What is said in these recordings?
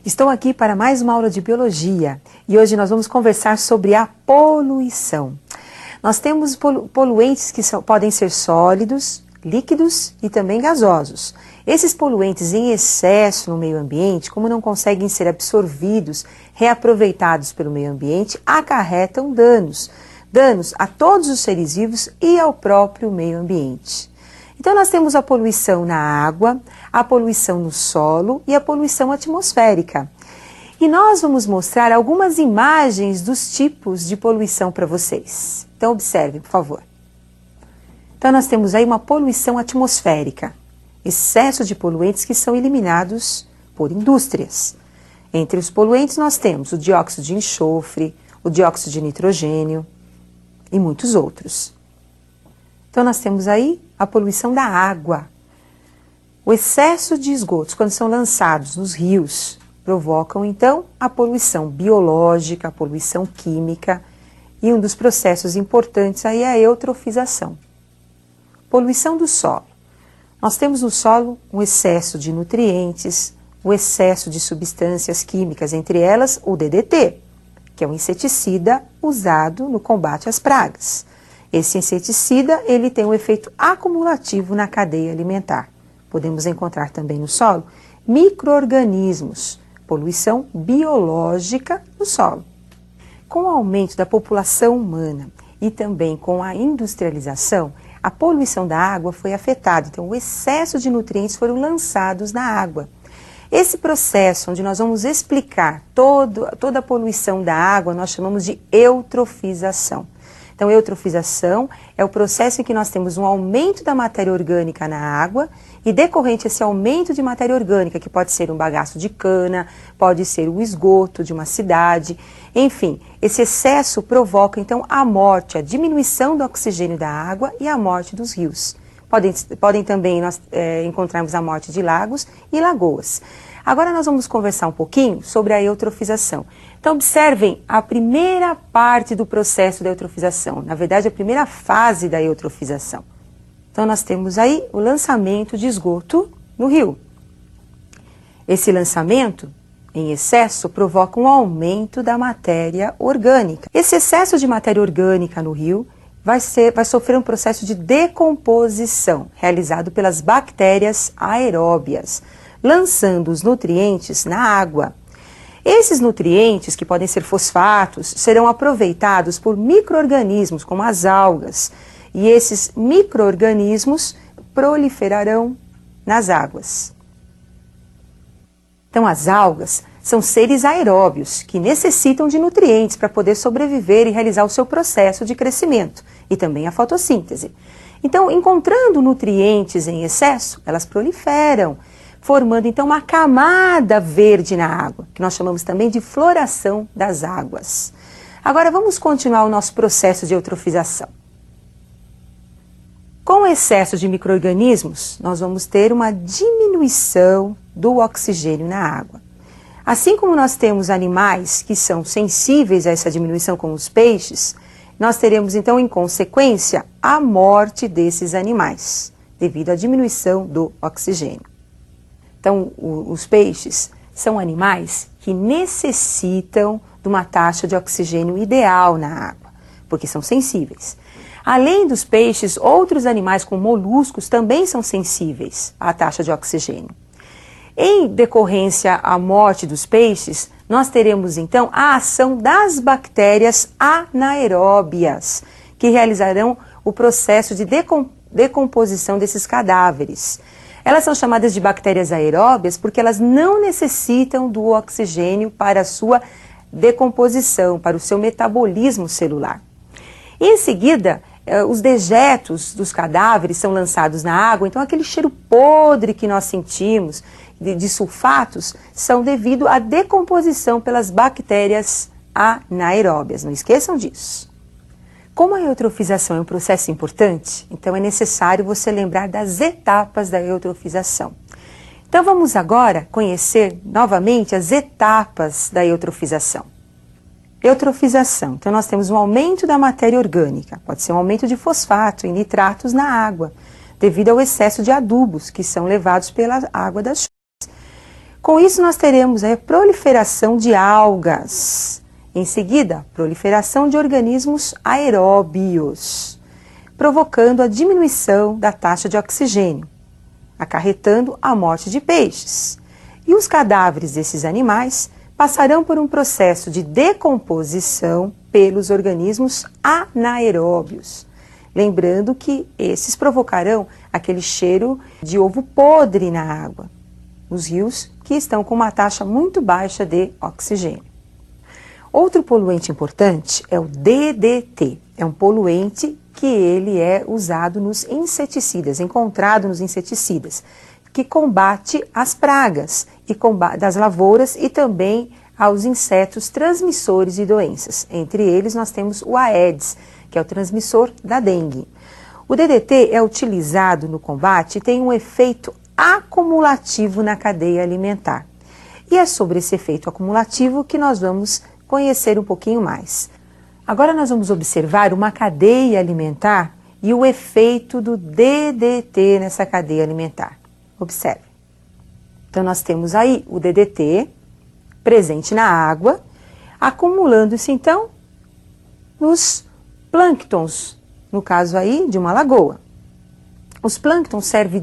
Estou aqui para mais uma aula de biologia e hoje nós vamos conversar sobre a poluição. Nós temos poluentes que podem ser sólidos, líquidos e também gasosos. Esses poluentes em excesso no meio ambiente, como não conseguem ser absorvidos, reaproveitados pelo meio ambiente, acarretam danos a todos os seres vivos e ao próprio meio ambiente. Então nós temos a poluição na água, a poluição no solo e a poluição atmosférica. E nós vamos mostrar algumas imagens dos tipos de poluição para vocês. Então observem, por favor. Então nós temos aí uma poluição atmosférica, excesso de poluentes que são eliminados por indústrias. Entre os poluentes nós temos o dióxido de enxofre, o dióxido de nitrogênio e muitos outros. Então nós temos aí a poluição da água. O excesso de esgotos, quando são lançados nos rios, provocam então a poluição biológica, a poluição química, e um dos processos importantes aí é a eutrofização. Poluição do solo. Nós temos no solo um excesso de nutrientes, o excesso de substâncias químicas, entre elas o DDT, que é um inseticida usado no combate às pragas. Esse inseticida, ele tem um efeito acumulativo na cadeia alimentar. Podemos encontrar também no solo micro-organismos, poluição biológica no solo. Com o aumento da população humana e também com a industrialização, a poluição da água foi afetada. Então, o excesso de nutrientes foram lançados na água. Esse processo, onde nós vamos explicar toda a poluição da água, nós chamamos de eutrofização. Então, eutrofização é o processo em que nós temos um aumento da matéria orgânica na água e decorrente esse aumento de matéria orgânica, que pode ser um bagaço de cana, pode ser o esgoto de uma cidade, enfim, esse excesso provoca então a morte, a diminuição do oxigênio da água e a morte dos rios. Podem também nós encontrarmos a morte de lagos e lagoas. Agora nós vamos conversar um pouquinho sobre a eutrofização. Então observem a primeira parte do processo da eutrofização, na verdade a primeira fase da eutrofização. Então nós temos aí o lançamento de esgoto no rio. Esse lançamento em excesso provoca um aumento da matéria orgânica. Esse excesso de matéria orgânica no rio vai sofrer um processo de decomposição realizado pelas bactérias aeróbias, lançando os nutrientes na água. Esses nutrientes, que podem ser fosfatos, serão aproveitados por micro-organismos, como as algas, e esses micro-organismos proliferarão nas águas. Então, as algas são seres aeróbios que necessitam de nutrientes para poder sobreviver e realizar o seu processo de crescimento e também a fotossíntese. Então, encontrando nutrientes em excesso, elas proliferam, formando então uma camada verde na água, que nós chamamos também de floração das águas. Agora vamos continuar o nosso processo de eutrofização. Com o excesso de micro-organismos, nós vamos ter uma diminuição do oxigênio na água. Assim como nós temos animais que são sensíveis a essa diminuição, como os peixes, nós teremos então, em consequência, a morte desses animais, devido à diminuição do oxigênio. Então, os peixes são animais que necessitam de uma taxa de oxigênio ideal na água, porque são sensíveis. Além dos peixes, outros animais como moluscos também são sensíveis à taxa de oxigênio. Em decorrência à morte dos peixes, nós teremos então a ação das bactérias anaeróbias, que realizarão o processo de decomposição desses cadáveres. Elas são chamadas de bactérias aeróbias porque elas não necessitam do oxigênio para a sua decomposição, para o seu metabolismo celular. Em seguida, os dejetos dos cadáveres são lançados na água, então aquele cheiro podre que nós sentimos de sulfatos são devido à decomposição pelas bactérias anaeróbias, não esqueçam disso. Como a eutrofização é um processo importante, então é necessário você lembrar das etapas da eutrofização. Então vamos agora conhecer novamente as etapas da eutrofização. Eutrofização. Então nós temos um aumento da matéria orgânica, pode ser um aumento de fosfato e nitratos na água, devido ao excesso de adubos que são levados pela água das chuvas. Com isso, nós teremos a proliferação de algas. Em seguida, proliferação de organismos aeróbios, provocando a diminuição da taxa de oxigênio, acarretando a morte de peixes. E os cadáveres desses animais passarão por um processo de decomposição pelos organismos anaeróbios. Lembrando que esses provocarão aquele cheiro de ovo podre na água, nos rios que estão com uma taxa muito baixa de oxigênio. Outro poluente importante é o DDT. É um poluente que ele é usado nos inseticidas, encontrado nos inseticidas, que combate as pragas das lavouras e também aos insetos transmissores de doenças. Entre eles nós temos o Aedes, que é o transmissor da dengue. O DDT é utilizado no combate e tem um efeito acumulativo na cadeia alimentar. E é sobre esse efeito acumulativo que nós vamos conhecer um pouquinho mais. Agora nós vamos observar uma cadeia alimentar e o efeito do DDT nessa cadeia alimentar. Observe. Então nós temos aí o DDT presente na água, acumulando-se então nos plânctons, no caso aí de uma lagoa. Os plânctons servem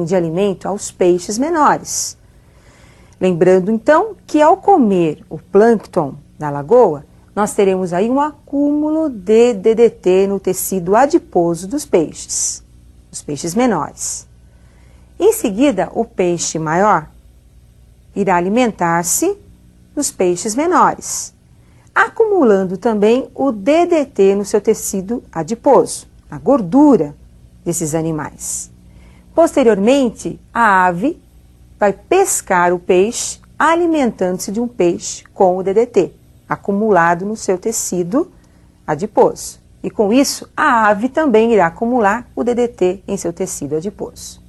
de alimento aos peixes menores. Lembrando então que ao comer o plâncton da lagoa, nós teremos aí um acúmulo de DDT no tecido adiposo dos peixes, os peixes menores. Em seguida, o peixe maior irá alimentar-se dos peixes menores, acumulando também o DDT no seu tecido adiposo, a gordura desses animais. Posteriormente, a ave vai pescar o peixe, alimentando-se de um peixe com o DDT, acumulado no seu tecido adiposo. E com isso, a ave também irá acumular o DDT em seu tecido adiposo.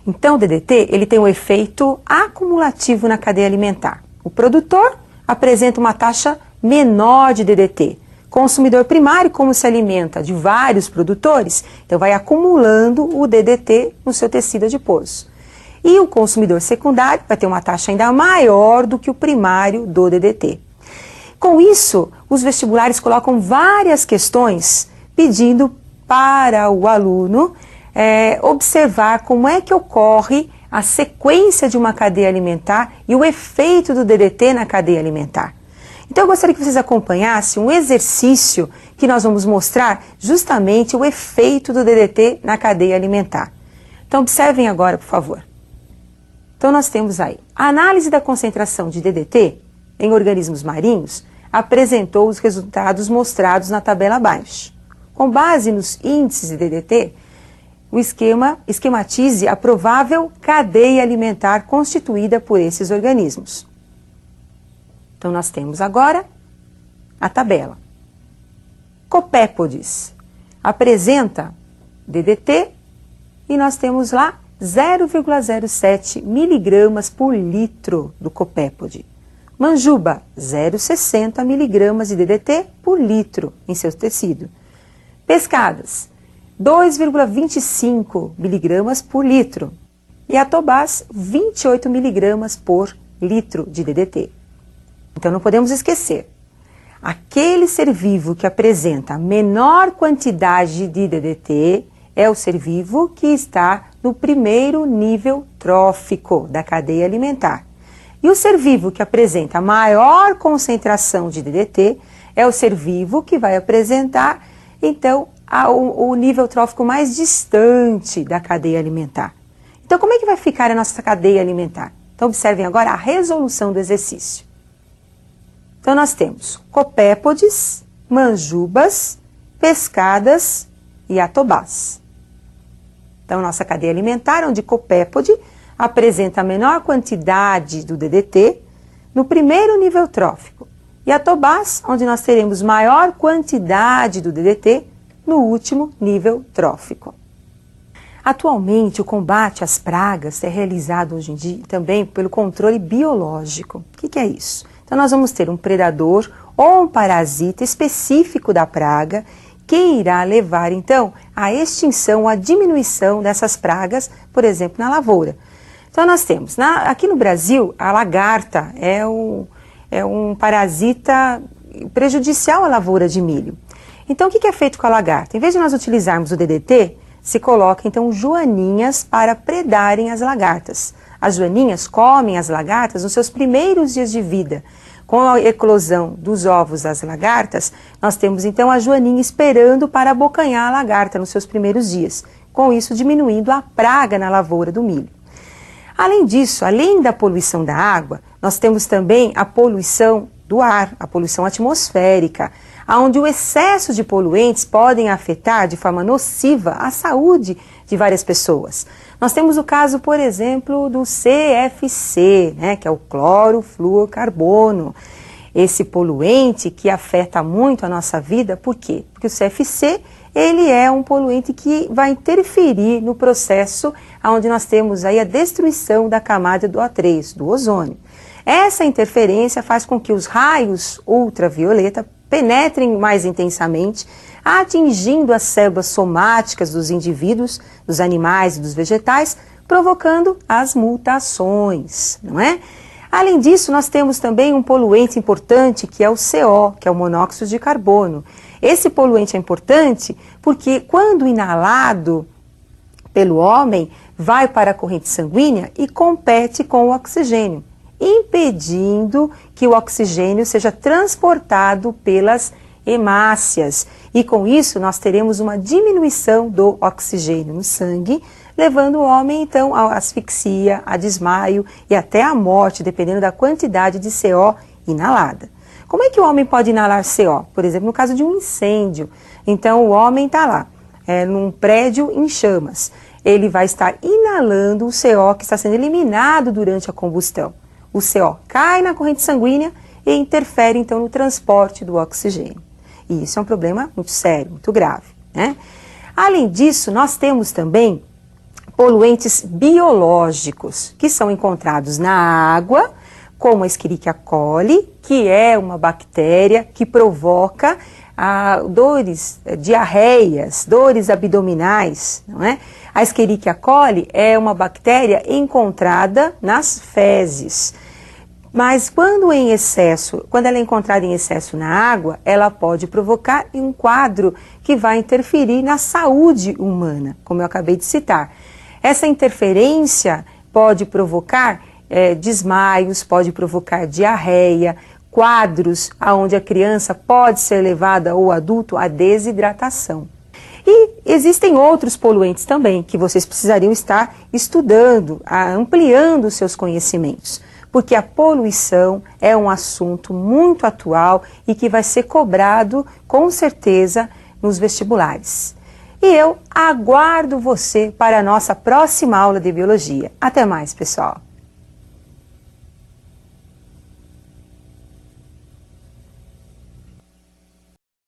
Então, o DDT ele tem um efeito acumulativo na cadeia alimentar. O produtor apresenta uma taxa menor de DDT. Consumidor primário, como se alimenta de vários produtores, então vai acumulando o DDT no seu tecido adiposo. E o consumidor secundário vai ter uma taxa ainda maior do que o primário do DDT. Com isso, os vestibulares colocam várias questões pedindo para o aluno observar como é que ocorre a sequência de uma cadeia alimentar e o efeito do DDT na cadeia alimentar. Então eu gostaria que vocês acompanhassem um exercício que nós vamos mostrar justamente o efeito do DDT na cadeia alimentar. Então observem agora, por favor. Então nós temos aí, a análise da concentração de DDT em organismos marinhos apresentou os resultados mostrados na tabela abaixo. Com base nos índices de DDT, o esquematize a provável cadeia alimentar constituída por esses organismos. Então nós temos agora a tabela. Copépodes apresenta DDT e nós temos lá 0,07 miligramas por litro do copépode. Manjuba, 0,60 miligramas de DDT por litro em seu tecido. Pescadas, 2,25 miligramas por litro. E atobás, 28 miligramas por litro de DDT. Então não podemos esquecer, aquele ser vivo que apresenta a menor quantidade de DDT é o ser vivo que está no primeiro nível trófico da cadeia alimentar. E o ser vivo que apresenta a maior concentração de DDT é o ser vivo que vai apresentar, então, o nível trófico mais distante da cadeia alimentar. Então, como é que vai ficar a nossa cadeia alimentar? Então, observem agora a resolução do exercício. Então, nós temos copépodes, manjubas, pescadas e atobás. Então, nossa cadeia alimentar, onde copépode apresenta a menor quantidade do DDT no primeiro nível trófico. E atobás, onde nós teremos maior quantidade do DDT no último nível trófico. Atualmente, o combate às pragas é realizado hoje em dia também pelo controle biológico. O que é isso? Então, nós vamos ter um predador ou um parasita específico da praga que irá levar, então, à extinção, à diminuição dessas pragas, por exemplo, na lavoura. Então nós temos, aqui no Brasil, a lagarta é um parasita prejudicial à lavoura de milho. Então o que é feito com a lagarta? Em vez de nós utilizarmos o DDT, se coloca então joaninhas para predarem as lagartas. As joaninhas comem as lagartas nos seus primeiros dias de vida. Com a eclosão dos ovos das lagartas, nós temos então a joaninha esperando para abocanhar a lagarta nos seus primeiros dias, com isso diminuindo a praga na lavoura do milho. Além disso, além da poluição da água, nós temos também a poluição do ar, a poluição atmosférica, onde o excesso de poluentes podem afetar de forma nociva a saúde de várias pessoas. Nós temos o caso, por exemplo, do CFC, que é o clorofluorcarbono. Esse poluente que afeta muito a nossa vida, por quê? Porque o CFC, ele é um poluente que vai interferir no processo onde nós temos aí a destruição da camada do O3, do ozônio. Essa interferência faz com que os raios ultravioleta penetrem mais intensamente, atingindo as células somáticas dos indivíduos, dos animais e dos vegetais, provocando as mutações, não é? Além disso, nós temos também um poluente importante que é o CO, que é o monóxido de carbono. Esse poluente é importante porque quando inalado pelo homem, vai para a corrente sanguínea e compete com o oxigênio, impedindo que o oxigênio seja transportado pelas hemácias. E com isso nós teremos uma diminuição do oxigênio no sangue, levando o homem então à asfixia, a desmaio e até à morte, dependendo da quantidade de CO inalada. Como é que o homem pode inalar CO? Por exemplo, no caso de um incêndio. Então o homem está lá, num prédio em chamas. Ele vai estar inalando o CO que está sendo eliminado durante a combustão. O CO cai na corrente sanguínea e interfere então no transporte do oxigênio. E isso é um problema muito sério, muito grave, né? Além disso, nós temos também poluentes biológicos que são encontrados na água, como a Escherichia coli, que é uma bactéria que provoca dores, diarreias, dores abdominais, não é? A Escherichia coli é uma bactéria encontrada nas fezes, mas quando ela é encontrada em excesso na água, ela pode provocar um quadro que vai interferir na saúde humana, como eu acabei de citar. Essa interferência pode provocar desmaios, pode provocar diarreia, quadros onde a criança pode ser levada ou adulto à desidratação. E existem outros poluentes também que vocês precisariam estar estudando, ampliando os seus conhecimentos, porque a poluição é um assunto muito atual e que vai ser cobrado com certeza nos vestibulares. E eu aguardo você para a nossa próxima aula de biologia. Até mais, pessoal!